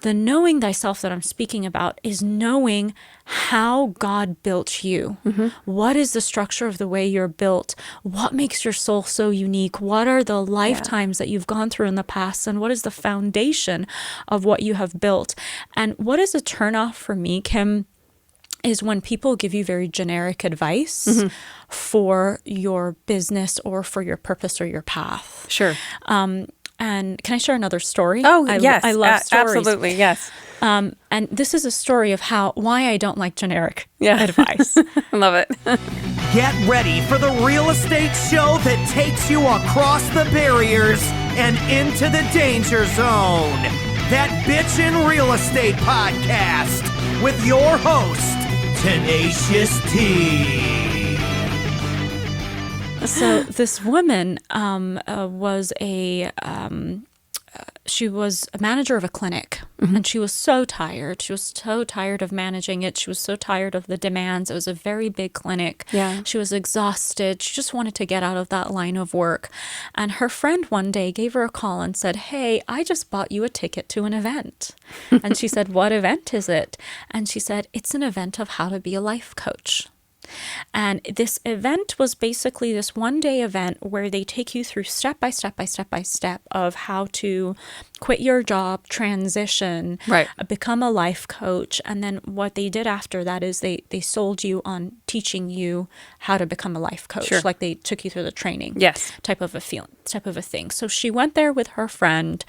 The knowing thyself that I'm speaking about is knowing how God built you. What is the structure of the way you're built? What makes your soul so unique? What are the lifetimes that you've gone through in the past? And what is the foundation of what you have built? And what is a turnoff for me, Kim, is when people give you very generic advice for your business or for your purpose or your path. Sure. And can I share another story? Oh, yes. I love stories. Absolutely, yes. And this is a story of why I don't like generic advice. I love it. Get ready for the real estate show that takes you across the barriers and into the danger zone. That Bitchin' Real Estate Podcast with your host, Tenacious T. So this woman she was a manager of a clinic, and she was so tired. She was so tired of managing it. She was so tired of the demands. It was a very big clinic. Yeah. She was exhausted. She just wanted to get out of that line of work. And her friend one day gave her a call and said, "Hey, I just bought you a ticket to an event." And she said, "What event is it?" And she said, "It's an event of how to be a life coach." And this event was basically this one-day event where they take you through step by step of how to quit your job, transition, become a life coach. And then what they did after that is they sold you on teaching you how to become a life coach. Sure. Like they took you through the training. Yes. Type of a thing. So she went there with her friend.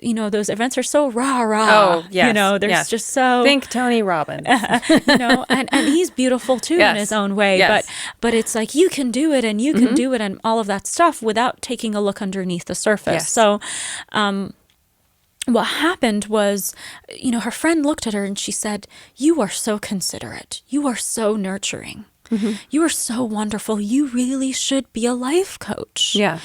Those events are so rah-rah. Oh, yes. There's just so... Think Tony Robbins. and he's beautiful too in his own way. Yes. But it's like you can do it and you can do it and all of that stuff without taking a look underneath the surface. Yes. So what happened was, her friend looked at her and she said, "You are so considerate. You are so nurturing. You are so wonderful. You really should be a life coach." Yeah.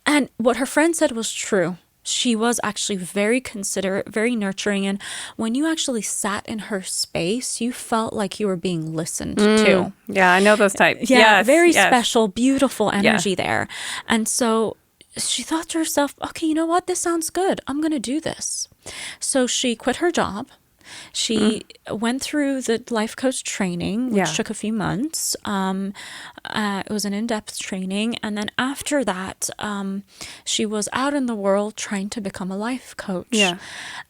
And what her friend said was true. She was actually very considerate, very nurturing. And when you actually sat in her space, you felt like you were being listened to. Yeah, I know those types. Yeah, Yes, very yes. special, beautiful energy there. And so she thought to herself, okay, you know what? This sounds good. I'm going to do this. So she quit her job. She went through the life coach training, which took a few months. It was an in-depth training. And then after that, she was out in the world trying to become a life coach. Yeah.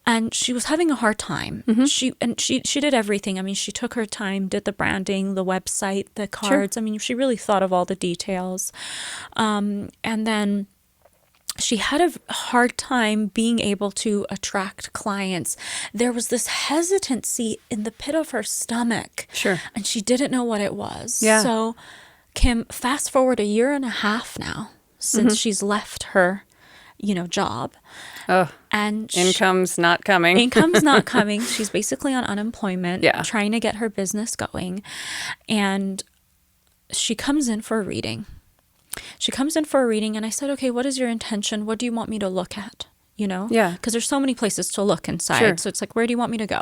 And she was having a hard time. She did everything. I mean, she took her time, did the branding, the website, the cards. Sure. I mean, she really thought of all the details. And then she had a hard time being able to attract clients. There was this hesitancy in the pit of her stomach. Sure. And she didn't know what it was. Yeah. So, Kim, fast forward 1.5 years now since she's left her, job. Oh, and income's not coming. Income's not coming. She's basically on unemployment, Yeah. trying to get her business going. And she comes in for a reading. And I said, "Okay, what is your intention? What do you want me to look at?" Yeah. Because there's so many places to look inside. Sure. So it's like, where do you want me to go?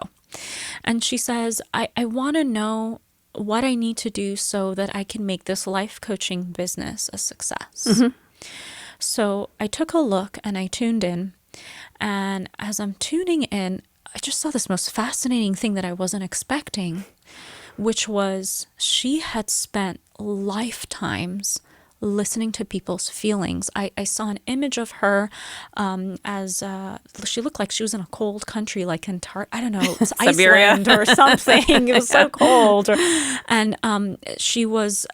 And she says, I want to know what I need to do so that I can make this life coaching business a success. So I took a look and I tuned in. And as I'm tuning in, I just saw this most fascinating thing that I wasn't expecting, which was she had spent lifetimes listening to people's feelings. I saw an image of her as she looked like she was in a cold country, like in I don't know, it was Iceland or something. It was so cold. And she was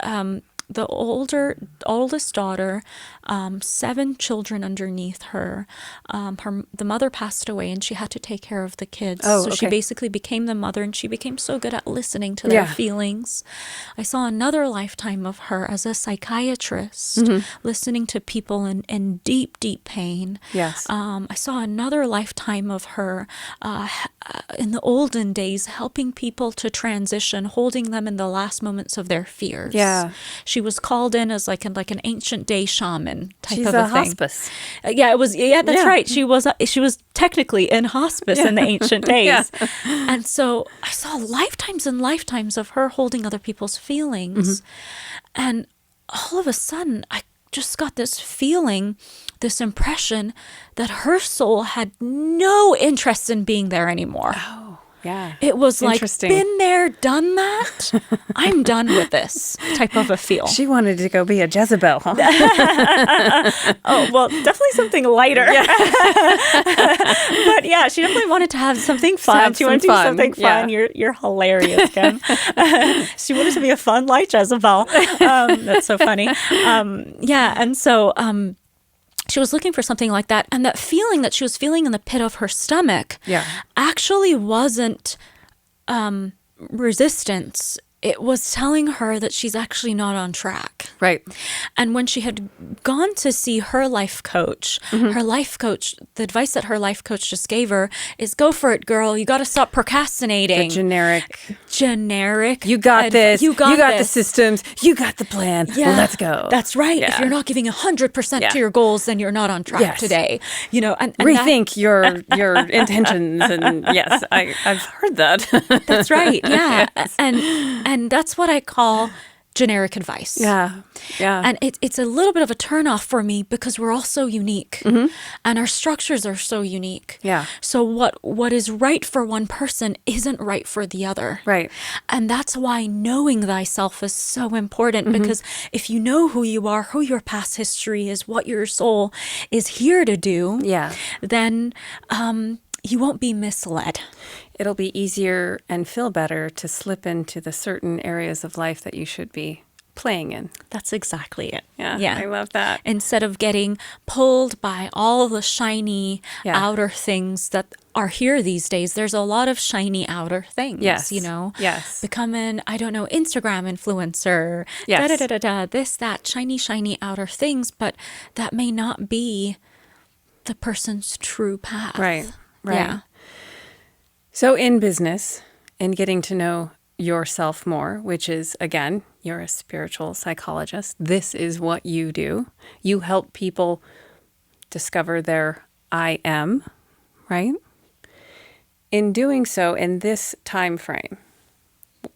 the oldest daughter, 7 children underneath her. The mother passed away and she had to take care of the kids. So she basically became the mother and she became so good at listening to their feelings. I saw another lifetime of her as a psychiatrist, listening to people in deep, deep pain. Yes. I saw another lifetime of her in the olden days, helping people to transition, holding them in the last moments of their fears. Yeah. She was called in as like an ancient day shaman type She's of a a thing. hospice. Yeah, it was. Yeah, that's right. She was technically in hospice in the ancient days. And so I saw lifetimes and lifetimes of her holding other people's feelings. And all of a sudden, I just got this feeling this impression that her soul had no interest in being there anymore. Oh, yeah. It was like, Interesting. been there, done that. I'm done with this type of a feel. She wanted to go be a Jezebel, huh? Oh, well, definitely something lighter. Yeah. But yeah, she definitely wanted to have something fun. She wanted to do something fun. Yeah. You're hilarious, Kim. She wanted to be a fun, light Jezebel. That's so funny. Yeah, and so she was looking for something like that. And that feeling that she was feeling in the pit of her stomach actually wasn't resistance. It was telling her that she's actually not on track. Right. And when she had gone to see her life coach, the advice that her life coach just gave her is, go for it, girl. You got to stop procrastinating. The generic. You got this. You got the systems. You got the plan. Yeah, let's go. That's right. Yeah. If you're not giving 100% to your goals, then you're not on track today. You know, and rethink your intentions. And yes, I've heard that. That's right. Yeah. Yes. And that's what I call generic advice. Yeah. Yeah. And it's a little bit of a turnoff for me because we're all so unique and our structures are so unique. Yeah. So what is right for one person isn't right for the other. Right. And that's why knowing thyself is so important, because if you know who you are, who your past history is, what your soul is here to do, then you won't be misled. It'll be easier and feel better to slip into the certain areas of life that you should be playing in. That's exactly it. Yeah. I love that. Instead of getting pulled by all the shiny outer things that are here these days, there's a lot of shiny outer things, you know? Yes. Becoming, I don't know, Instagram influencer, this, that, shiny outer things, but that may not be the person's true path. Right. Yeah. So in business and getting to know yourself more, which is, again, you're a spiritual psychologist. This is what you do. You help people discover their I am, right? In doing so, in this time frame,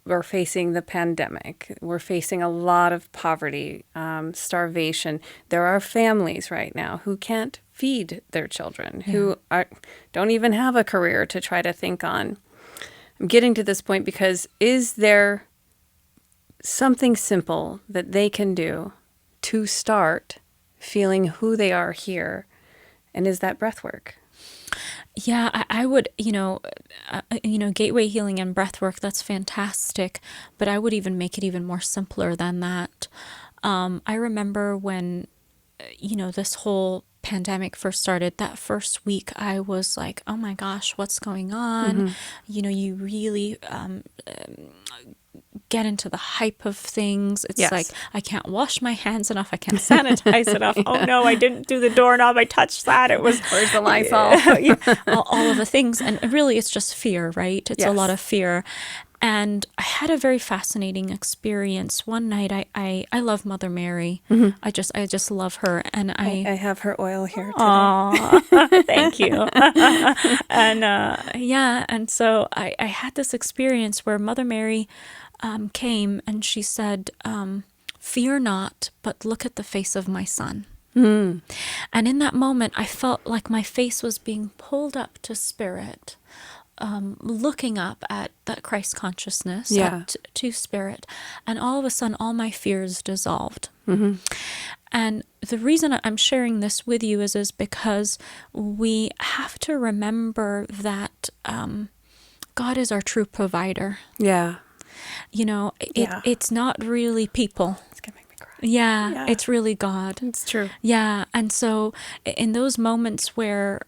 we're facing the pandemic. We're facing a lot of poverty, starvation. There are families right now who can't feed their children, who don't even have a career to try to think on. I'm getting to this point because is there something simple that they can do to start feeling who they are here? And is that breath work? Yeah, I would, gateway healing and breath work, that's fantastic. But I would even make it even more simpler than that. I remember when, this whole pandemic first started, that first week, I was like, oh my gosh, what's going on? You really get into the hype of things. It's like, I can't wash my hands enough. I can't sanitize enough. Oh no, I didn't do the doorknob. I touched that. It was, where's the Lysol? all of the things. And really, it's just fear, right? It's a lot of fear. And I had a very fascinating experience. One night, I love Mother Mary. I just love her. And I have her oil here today. Aww, thank you. And so I had this experience where Mother Mary came and she said, fear not, but look at the face of my son. And in that moment, I felt like my face was being pulled up to spirit. Looking up at that Christ consciousness, to spirit, and all of a sudden, all my fears dissolved. And the reason I'm sharing this with you is because we have to remember that God is our true provider. Yeah. It's not really people. It's gonna make me cry. Yeah, it's really God. It's true. Yeah, and so in those moments where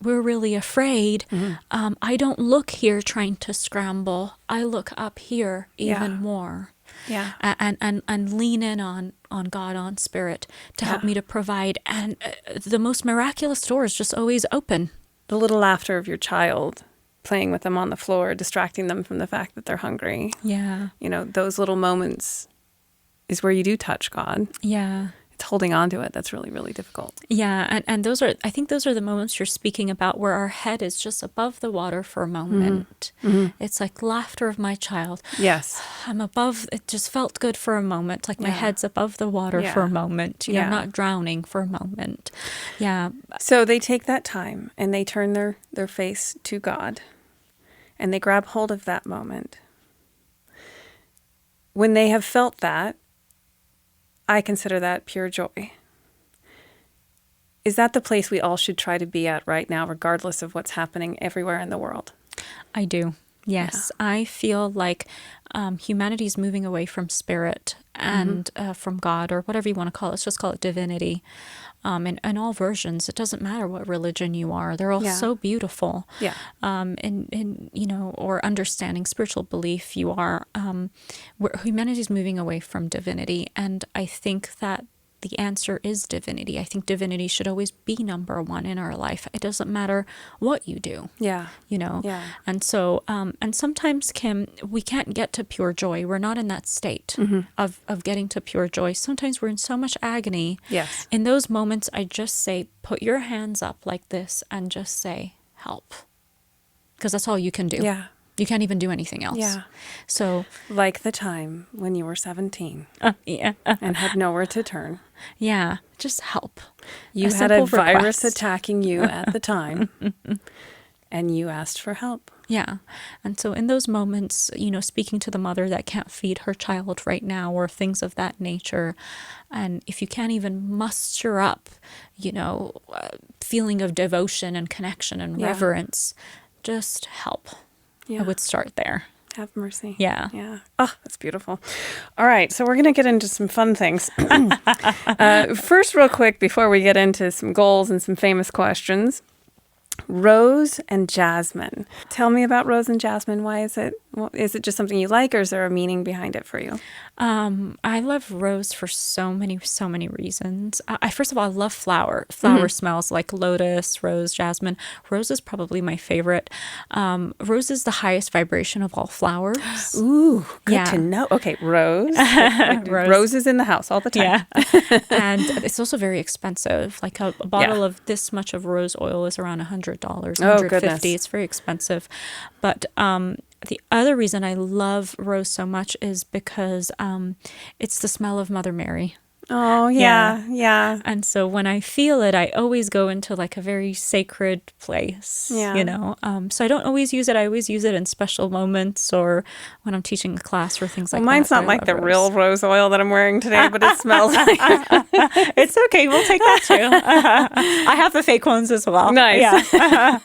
we're really afraid, I don't look here trying to scramble. I look up here even more. Yeah. And lean in on God, on spirit to help me to provide. And the most miraculous door is just always open. The little laughter of your child, playing with them on the floor, distracting them from the fact that they're hungry. Yeah. Those little moments is where you do touch God. Yeah. holding on to it, that's really, really difficult. Yeah. And I think those are the moments you're speaking about where our head is just above the water for a moment. It's like laughter of my child. Yes. I'm above, it just felt good for a moment. Like my head's above the water for a moment, you know, not drowning for a moment. Yeah. So they take that time and they turn their face to God and they grab hold of that moment. When they have felt that, I consider that pure joy. Is that the place we all should try to be at right now, regardless of what's happening everywhere in the world? I do. Yes. Yeah. I feel like humanity is moving away from spirit and from God, or whatever you want to call it. Let's just call it divinity. In all versions, it doesn't matter what religion you are. They're all so beautiful. Yeah. And you know, or understanding spiritual belief you are, humanity is moving away from divinity. And I think that the answer is divinity. I think divinity should always be number one in our life. It doesn't matter what you do. Yeah. You know? Yeah. And so, and sometimes, Kim, we can't get to pure joy. We're not in that state of getting to pure joy. Sometimes we're in so much agony. Yes. In those moments, I just say, put your hands up like this and just say, help. Because that's all you can do. Yeah. You can't even do anything else. Yeah. So, like the time when you were 17 and had nowhere to turn. Yeah. Just help. You had a virus attacking you at the time and you asked for help. Yeah. And so in those moments, you know, speaking to the mother that can't feed her child right now or things of that nature. And if you can't even muster up, you know, feeling of devotion and connection and reverence, just help. Yeah. I would start there. Have mercy. Yeah. Yeah. Oh, that's beautiful. All right. So we're going to get into some fun things. First, real quick, before we get into some goals and some famous questions, Rose and Jasmine. Tell me about Rose and Jasmine. Why is it? Is it just something you like, or is there a meaning behind it for you? I love Rose for so many reasons. First of all, I love flower smells like lotus, rose, jasmine. Rose is probably my favorite. Rose is the highest vibration of all flowers. Ooh, good to know. Okay, rose. Roses in the house all the time. Yeah. And it's also very expensive. Like a bottle of this much of rose oil is around $100, $150. It's very expensive. But the other reason I love rose so much is because it's the smell of Mother Mary. Oh, yeah. And so when I feel it, I always go into like a very sacred place, you know. So I don't always use it. I always use it in special moments or when I'm teaching a class or things like that. Mine's not like the real rose oil that I'm wearing today, but it smells like It's okay. We'll take that too. I have the fake ones as well. Nice. Yeah.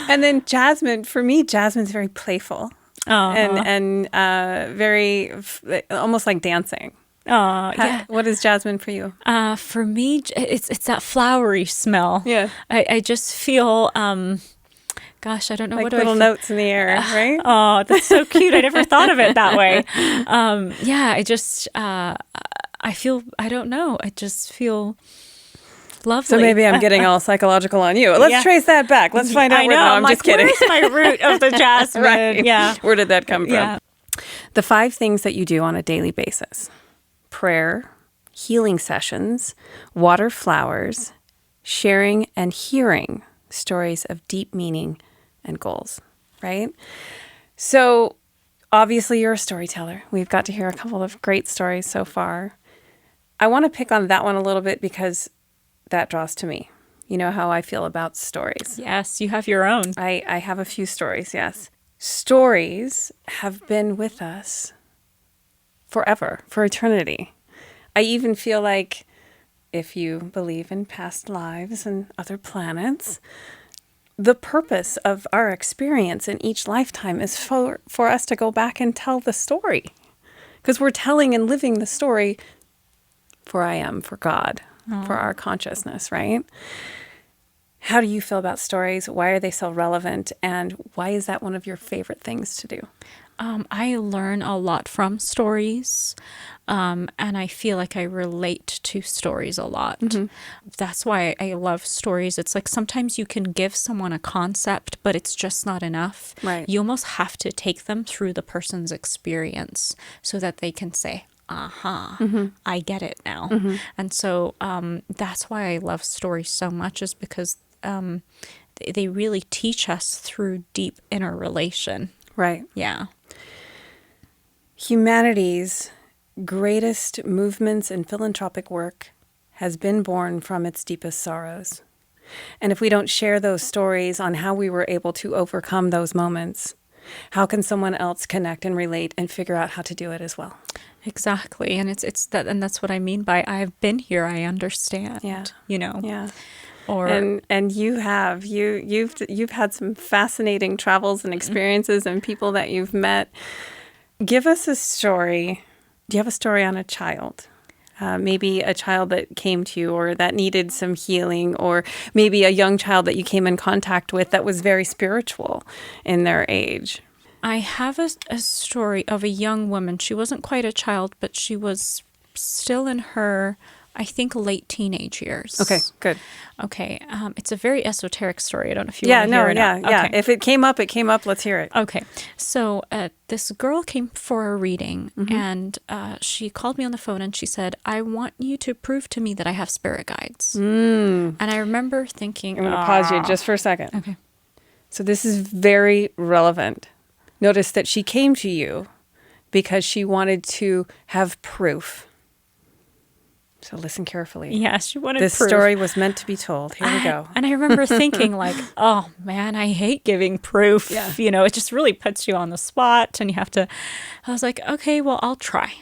And then Jasmine, for me, Jasmine's very playful and very almost like dancing. What is Jasmine for you? For me, it's that flowery smell. Yeah. I just feel, gosh, I don't know like what little notes in the air, right? Oh, that's so cute. I never thought of it that way. I just, I feel, I don't know. I just feel lovely. So maybe I'm getting all psychological on you. Let's trace that back. Let's find out. I'm just kidding. Where's my root of the jasmine? Right. Yeah. Where did that come from? Yeah. The 5 things that you do on a daily basis: prayer, healing sessions, water flowers, sharing and hearing stories of deep meaning and goals, right? So obviously you're a storyteller. We've got to hear a couple of great stories so far. I want to pick on that one a little bit because that draws to me. You know how I feel about stories. Yes, you have your own. I have a few stories, yes. Stories have been with us forever, for eternity. I even feel like if you believe in past lives and other planets, the purpose of our experience in each lifetime is for us to go back and tell the story. Because we're telling and living the story for I am, for God, for our consciousness, right? How do you feel about stories? Why are they so relevant? And why is that one of your favorite things to do? I learn a lot from stories, and I feel like I relate to stories a lot. Mm-hmm. That's why I love stories. It's like sometimes you can give someone a concept, but it's just not enough. Right. You almost have to take them through the person's experience so that they can say, I get it now. And so that's why I love stories so much, is because they really teach us through deep inner relation. Right. Yeah. Humanity's greatest movements and philanthropic work has been born from its deepest sorrows. And if we don't share those stories on how we were able to overcome those moments, how can someone else connect and relate and figure out how to do it as well? Exactly. And it's that, and that's what I mean by I've been here, I understand. Yeah. You know. Yeah. Or and you've had some fascinating travels and experiences and people that you've met. Give us a story. Do you have a story on a child? Maybe a child that came to you or that needed some healing, or maybe a young child that you came in contact with that was very spiritual in their age. I have a story of a young woman. She wasn't quite a child, but she was still in her, I think, late teenage years. Okay, good. Okay. It's a very esoteric story. I don't know if you want to hear it. Yeah. Okay. If it came up, it came up. Let's hear it. Okay. So this girl came for a reading, and she called me on the phone and she said, I want you to prove to me that I have spirit guides. And I remember thinking... I'm going to pause you just for a second. Okay. So this is very relevant. Notice that she came to you because she wanted to have proof. So listen carefully. Yeah, she wanted this proof. story was meant to be told. Here we go. And I remember thinking like, oh man, I hate giving proof. Yeah. You know, it just really puts you on the spot and you have to, I was like, okay, well, I'll try.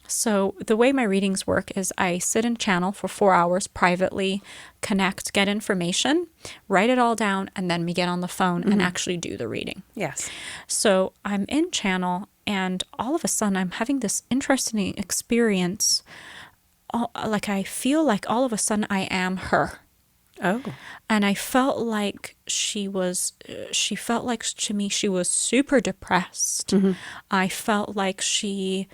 So the way my readings work is I sit in channel for 4 hours privately, connect, get information, write it all down, and then we get on the phone and actually do the reading. Yes. So I'm in channel and all of a sudden I'm having this interesting experience. Like I feel like all of a sudden I am her. Oh. And I felt like she felt like to me she was super depressed. I felt like she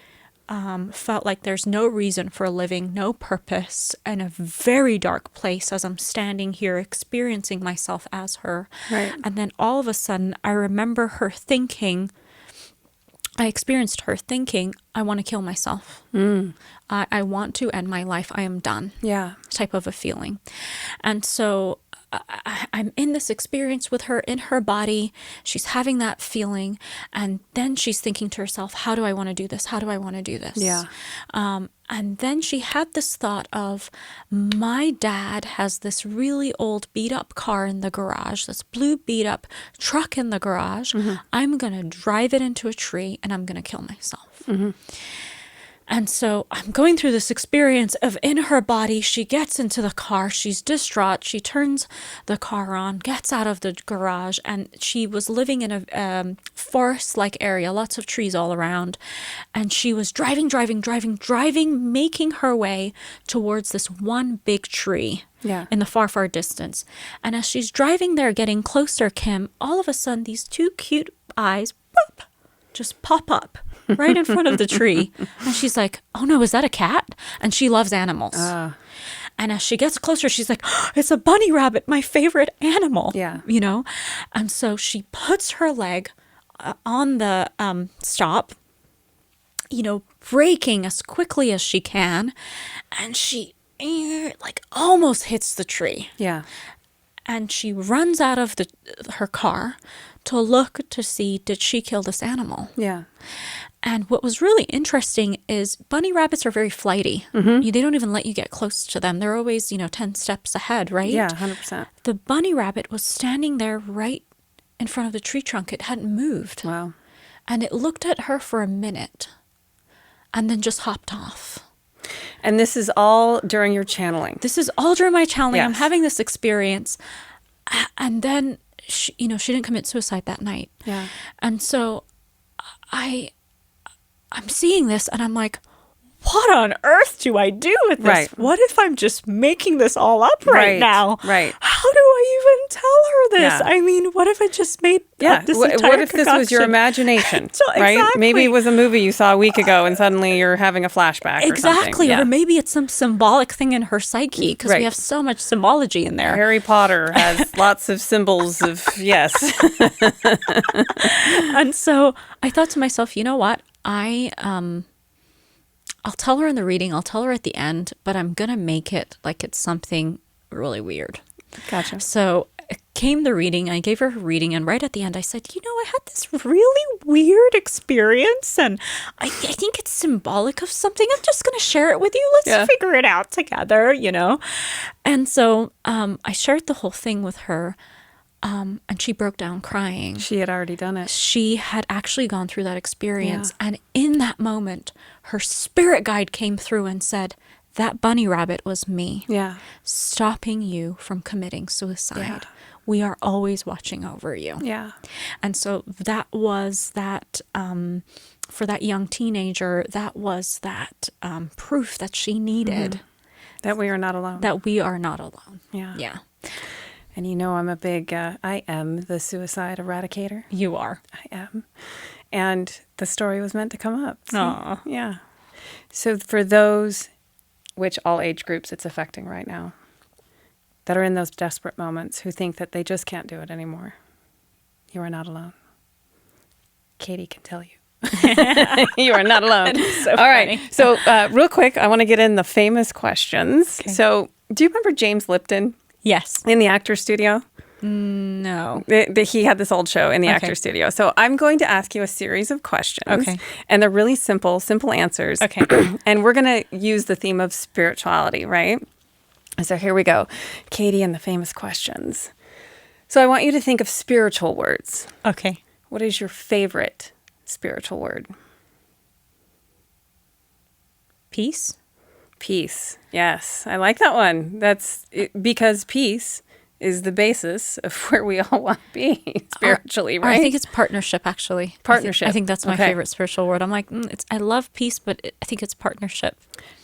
felt like there's no reason for living, no purpose, in a very dark place as I'm standing here experiencing myself as her. Right. And then all of a sudden I remember her thinking, I experienced her thinking, I want to kill myself. I want to end my life. I am done. Yeah. Type of a feeling. And so I'm in this experience with her in her body. She's having that feeling. And then she's thinking to herself, how do I want to do this? How do I want to do this? Yeah. And then she had this thought of, my dad has this really old beat up car in the garage, this blue beat up truck in the garage. I'm going to drive it into a tree and I'm going to kill myself. And so I'm going through this experience of in her body, she gets into the car, she's distraught, she turns the car on, gets out of the garage, and she was living in a forest-like area, lots of trees all around, and she was driving, making her way towards this one big tree in the far, far distance. And as she's driving there, getting closer, Kim, all of a sudden, these two cute eyes just pop up right in front of the tree. And she's like, oh no, is that a cat? And she loves animals. And as she gets closer, she's like, oh, it's a bunny rabbit, my favorite animal. Yeah. You know? And so she puts her leg on the stop, you know, braking as quickly as she can. And she like almost hits the tree. Yeah. And she runs out of her car to look to see, did she kill this animal? Yeah. And what was really interesting is bunny rabbits are very flighty. They don't even let you get close to them. They're always, 10 steps ahead, right? Yeah, 100%. The bunny rabbit was standing there right in front of the tree trunk. It hadn't moved. Wow. And it looked at her for a minute and then just hopped off. And this is all during your channeling. This is all during my channeling. Yes. I'm having this experience. And then, she didn't commit suicide that night. Yeah. And so I'm seeing this and I'm like, what on earth do I do with this? Right. What if I'm just making this all up right now? Right. How do I even tell her this? Yeah. I mean, what if I just made up this entire What if this was your concoction? imagination, So, right? exactly. Maybe it was a movie you saw a week ago and suddenly you're having a flashback or something. Exactly. Yeah. Or maybe it's some symbolic thing in her psyche because Right. we have so much symbology in there. Harry Potter has lots of symbols of, yes. And so I thought to myself, you know what? I'll tell her in the reading, I'll tell her at the end, but I'm going to make it like it's something really weird. Gotcha. So came the reading, I gave her a reading, and right at the end I said, I had this really weird experience, and I think it's symbolic of something. I'm just going to share it with you. Let's figure it out together, And so I shared the whole thing with her, and she broke down crying. She had already done it. She had actually gone through that experience, and in that moment, her spirit guide came through and said, that bunny rabbit was me. Yeah. Stopping you from committing suicide. Yeah. We are always watching over you. Yeah. And so that was that, for that young teenager, that was that proof that she needed. That we are not alone. That we are not alone. Yeah. Yeah. And I'm a big, I am the suicide eradicator. You are. I am. And the story was meant to come up. So, Aw. yeah. So for those, which all age groups it's affecting right now, that are in those desperate moments, who think that they just can't do it anymore, you are not alone. Katie can tell you. You are not alone. So all funny. right. So real quick, I want to get in the famous questions. Okay. So do you remember James Lipton Yes. in the Actors Studio? No. He had this old show in the Okay. Actors Studio. So I'm going to ask you a series of questions. Okay. And they're really simple answers. Okay. And we're going to use the theme of spirituality, right? So here we go. Katie and the famous questions. So I want you to think of spiritual words. Okay. What is your favorite spiritual word? Peace. Peace. Yes, I like that one. That's because peace is the basis of where we all want to be spiritually, Or right? I think it's partnership, actually. Partnership. I think that's my Okay. favorite spiritual word. I'm like, I love peace, but I think it's partnership.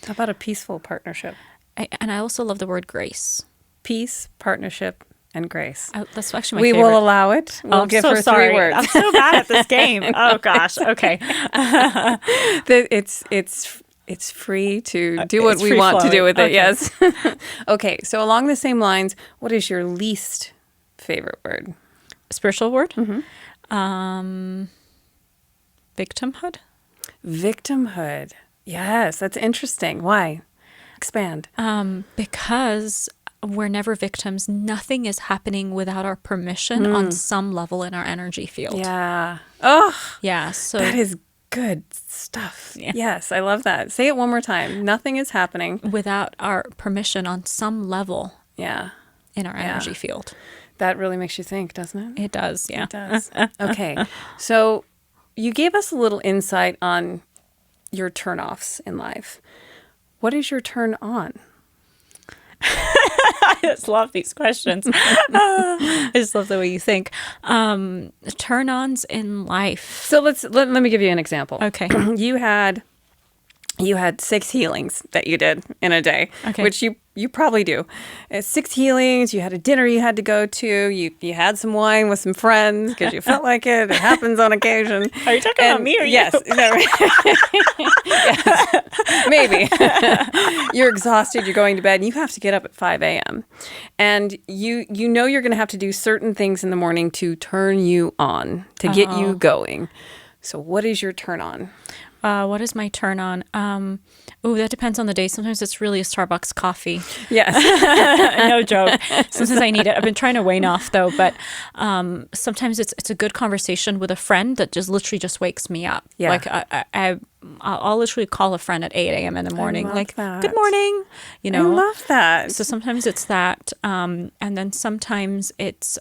How about a peaceful partnership? And I also love the word grace. Peace, partnership, and grace. That's actually my We favorite. will allow it. We'll I'm give so her sorry. 3 words. I'm so bad at this game. Oh gosh. Okay. It's free to do what it's we want to do with it. free-flowing. Yes. Okay. So along the same lines, what is your least favorite word? Spiritual word. Mm-hmm. Victimhood. Victimhood. Yes, that's interesting. Why? Expand. Because we're never victims. Nothing is happening without our permission on some level in our energy field. Yeah. Oh, Yeah. So that is good stuff. Yeah. Yes, I love that. Say it one more time. Nothing is happening. without our permission on some level Yeah. in our energy field. That really makes you think, doesn't it? It does. Yeah. It does. Okay. So you gave us a little insight on your turnoffs in life. What is your turn on? I just love these questions. I just love the way you think. Turn-ons in life. So let me give you an example. Okay. You had 6 healings that you did in a day, Okay. which you probably do. 6 healings. You had a dinner you had to go to. You had some wine with some friends because you felt like it. It happens on occasion. Are you talking about me or yes, you? no, yes, maybe. You're exhausted. You're going to bed, and you have to get up at 5 a.m. And you know you're going to have to do certain things in the morning to turn you on, to get you going. So what is your turn on? What is my turn on? That depends on the day. Sometimes it's really a Starbucks coffee. Yes. No joke. Sometimes I need it. I've been trying to wane off though, but sometimes it's a good conversation with a friend that just literally just wakes me up. Yeah. Like I'll literally call a friend at 8 a.m. in the morning. love Like, that. good morning. You I know. love that. So sometimes it's that, and then sometimes it's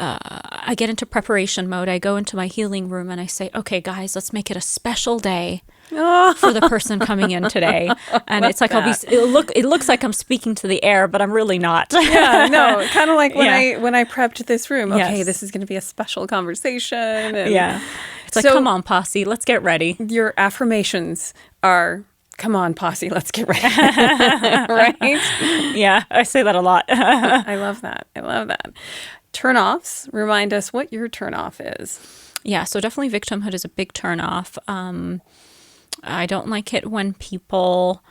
I get into preparation mode. I go into my healing room and I say, "Okay, guys, let's make it a special day for the person coming in today." And it's like it looks like I'm speaking to the air, but I'm really not. Yeah, no, kind of like when Yeah. I prepped this room. Okay, Yes. this is going to be a special conversation. And Yeah, it's like, So- come on, posse, let's get ready. Your affirmations are, "Come on, posse, let's get ready." Right? Yeah, I say that a lot. I love that. I love that. Turn-offs. Remind us what your turn-off is. Yeah, so definitely victimhood is a big turnoff. I don't like it when people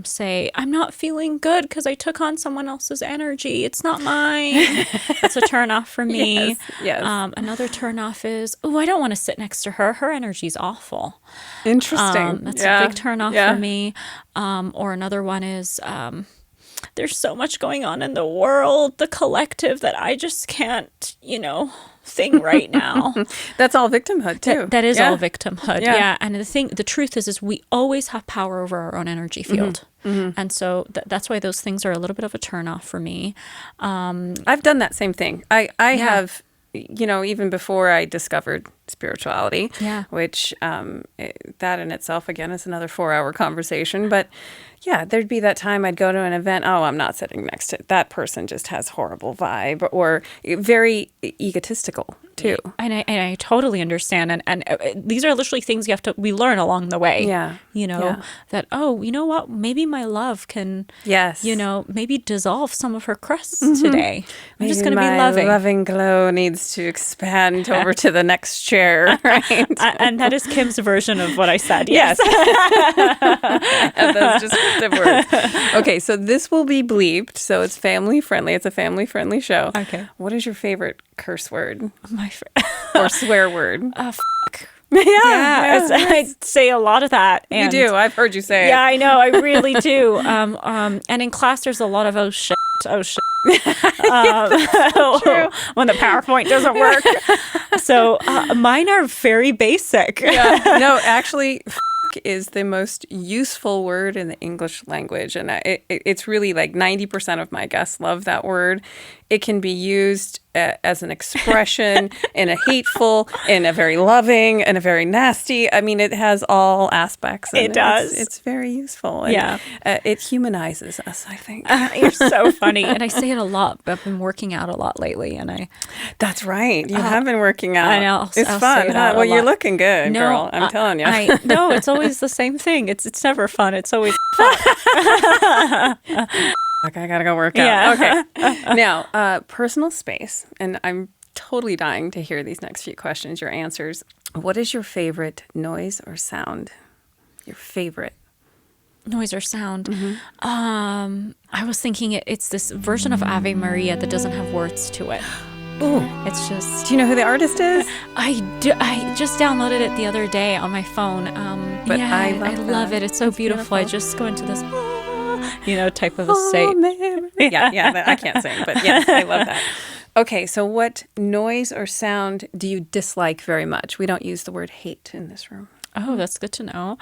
say, I'm not feeling good because I took on someone else's energy. It's not mine. That's a turn off for me. Yes. Another turn off is, oh, I don't want to sit next to her. Her energy's awful. Interesting. That's a big turn off for me. Or another one is, there's so much going on in the world, the collective, that I just can't, thing right now. That's all victimhood too. That is all victimhood. Yeah. And the truth is we always have power over our own energy field. And so that's why those things are a little bit of a turn off for me. I've done that same thing. I have, even before I discovered spirituality, which that in itself, again, is another 4-hour conversation. But yeah, there'd be that time I'd go to an event. Oh, I'm not sitting next to that person, just has horrible vibe, or very egotistical too. And I totally understand. And these are literally things we learn along the way. Yeah. That, oh, you know what? Maybe my love can, maybe dissolve some of her crusts today. I'm just going to be loving. My loving glow needs to expand over to the next chair, right? And that is Kim's version of what I said. Yes. Those descriptive words. Okay, so this will be bleeped, so it's family friendly. It's a family friendly show. Okay. What is your favorite curse word? Or swear word? Fuck. Yeah. I say a lot of that. And you do. I've heard you say it. Yeah, I know. I really do. And in class, there's a lot of oh shit. When the PowerPoint doesn't work. So mine are very basic. Yeah. No, actually, is the most useful word in the English language. And it's really like 90% of my guests love that word. It can be used as an expression in a hateful, in a very loving, and a very nasty. I mean, it has all aspects. It does. It's very useful. And, it humanizes us, I think. You're so funny. And I say it a lot. I've been working out a lot lately. That's right. You have been working out. I know. It's fun. Well, you're looking good, girl. I'm telling you. No, it's always the same thing. It's never fun. It's always fun. Okay, I gotta go work out. Okay. Now, personal space, and I'm totally dying to hear these next few questions, your answers. What is your favorite noise or sound? Your favorite noise or sound? I was thinking it's this version of Ave Maria that doesn't have words to it. Ooh. It's just... Do you know who the artist is? I do. I just downloaded it the other day on my phone. But I love it. It's so beautiful. I just go into this... type of a state. Yeah, I can't sing, but yes, I love that. Okay, so what noise or sound do you dislike very much? We don't use the word hate in this room. Oh, that's good to know.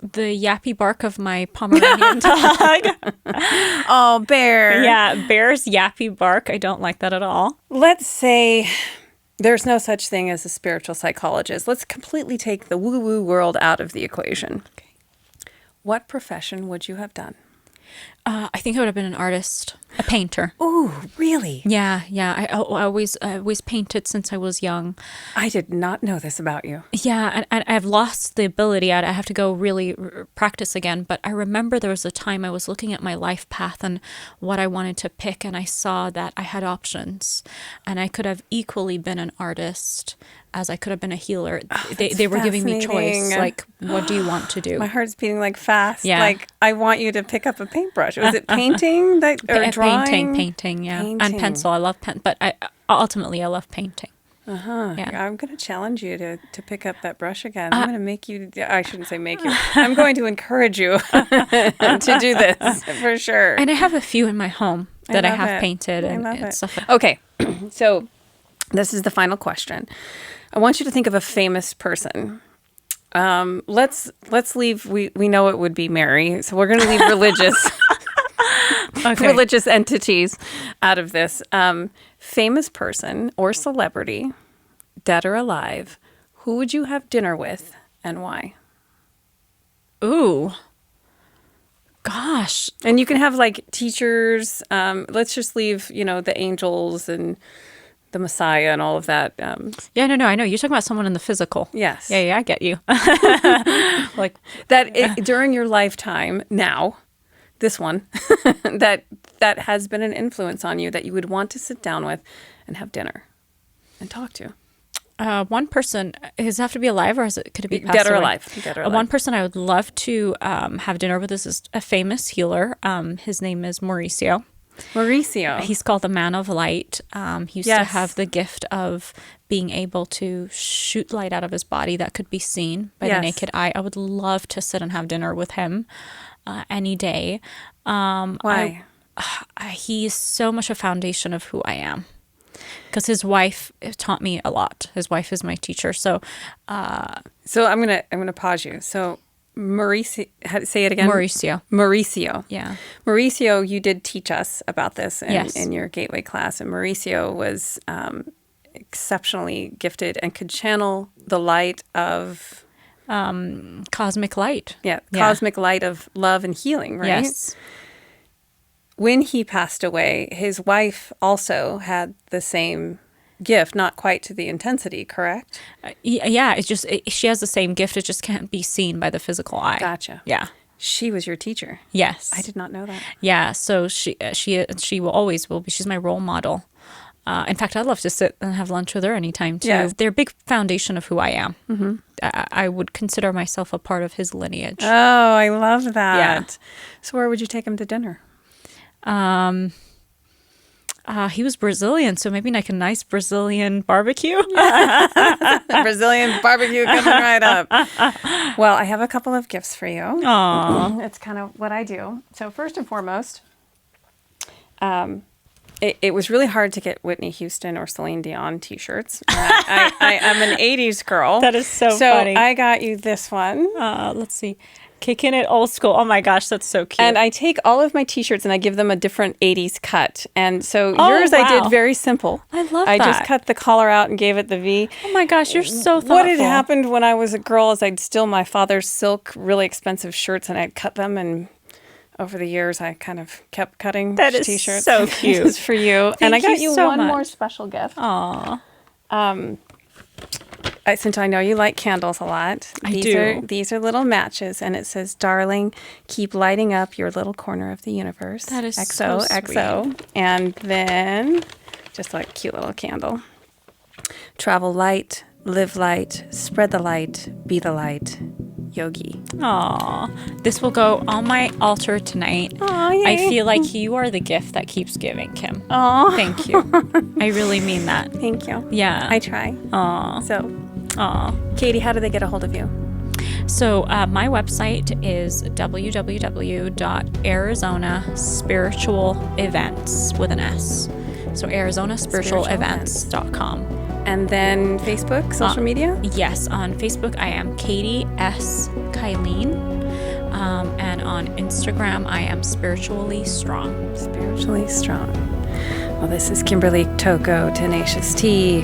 The yappy bark of my Pomeranian dog. Oh, Bear. Yeah, Bear's yappy bark. I don't like that at all. Let's say there's no such thing as a spiritual psychologist. Let's completely take the woo-woo world out of the equation. Okay. What profession would you have done? I think I would have been an artist, a painter. Ooh, really? Yeah. I always painted since I was young. I did not know this about you. Yeah, and I've lost the ability. I have to go really practice again. But I remember there was a time I was looking at my life path and what I wanted to pick, and I saw that I had options, and I could have equally been an artist as I could have been a healer. They were giving me choice, like, what do you want to do? My heart's beating like fast. Yeah. Like, I want you to pick up a paintbrush. Was it painting or drawing? Painting, yeah. Painting. And pencil. I love pen, but I love painting. Yeah. I'm going to challenge you to pick up that brush again. I'm going to make you, I shouldn't say make you. I'm going to encourage you to do this for sure. And I have a few in my home that I have painted and stuff like that. Okay. So this is the final question. I want you to think of a famous person. Let's leave. We know it would be Mary, so we're going to leave religious entities out of this. Famous person or celebrity, dead or alive. Who would you have dinner with and why? Ooh, gosh! And you can have like teachers. Let's just leave. The angels and the Messiah and all of that. Yeah, no, I know. You're talking about someone in the physical. Yes. Yeah, I get you. Like that during your lifetime now, this one, that has been an influence on you that you would want to sit down with and have dinner and talk to. One person, does it have to be alive or could it be passed Dead or away? alive. Dead or alive. One person I would love to have dinner with is a famous healer. His name is Mauricio. Mauricio. He's called the Man of Light. He used to Yes. have the gift of being able to shoot light out of his body that could be seen by the Yes. naked eye. I would love to sit and have dinner with him any day. Why? He's so much a foundation of who I am. Because his wife taught me a lot. His wife is my teacher. So So I'm gonna pause you. So Mauricio, say it again. Mauricio. Yeah. Mauricio, you did teach us about this Yes. in your gateway class, and Mauricio was exceptionally gifted and could channel the light of Cosmic light. cosmic light of love and healing, right? Yes. When he passed away, his wife also had the same gift, not quite to the intensity, correct? Yeah. It's just, she has the same gift. It just can't be seen by the physical eye. Gotcha. Yeah. She was your teacher. Yes. I did not know that. Yeah. So she will always will be. She's my role model. In fact, I'd love to sit and have lunch with her anytime too. Yeah. They're a big foundation of who I am. Mm-hmm. I would consider myself a part of his lineage. Oh, I love that. Yeah. So where would you take him to dinner? He was Brazilian, so maybe like a nice Brazilian barbecue. Brazilian barbecue coming right up. Well, I have a couple of gifts for you. Aww. It's kind of what I do. So first and foremost, it was really hard to get Whitney Houston or Celine Dion t-shirts. I am an 80s girl. That is so funny. So I got you this one. Let's see. Kicking it old school. Oh my gosh, that's so cute. And I take all of my t-shirts and I give them a different 80s cut. And so Oh, yours I wow. did very simple. I love I just that. cut the collar out and gave it the V. Oh my gosh, you're so thoughtful. What had happened when I was a girl is I'd steal my father's silk, really expensive shirts and I'd cut them. And over the years, I kind of kept cutting That is t-shirts. so cute. This is for you. And I Thank got you you so one much. more special gift. Aw. Since I know you like candles a lot, I do. These are little matches, and it says, "Darling, keep lighting up your little corner of the universe." That is XO, so sweet. XO. And then just a cute little candle. Travel light, live light, spread the light, be the light. Yogi. Aw. This will go on my altar tonight. Aw, yay. I feel like you are the gift that keeps giving, Kim. Aw. Thank you. I really mean that. Thank you. Yeah. I try. Aw. So, Aw. Katie, how do they get a hold of you? So my website is www.arizonaspiritualevents with an S. So arizonaspiritualevents.com. And then Facebook, social media? Yes, on Facebook I am Katie S. Kyleen. And on Instagram I am Spiritually Strong. Spiritually strong. Well, this is Kimberly Toko, Tenacious T.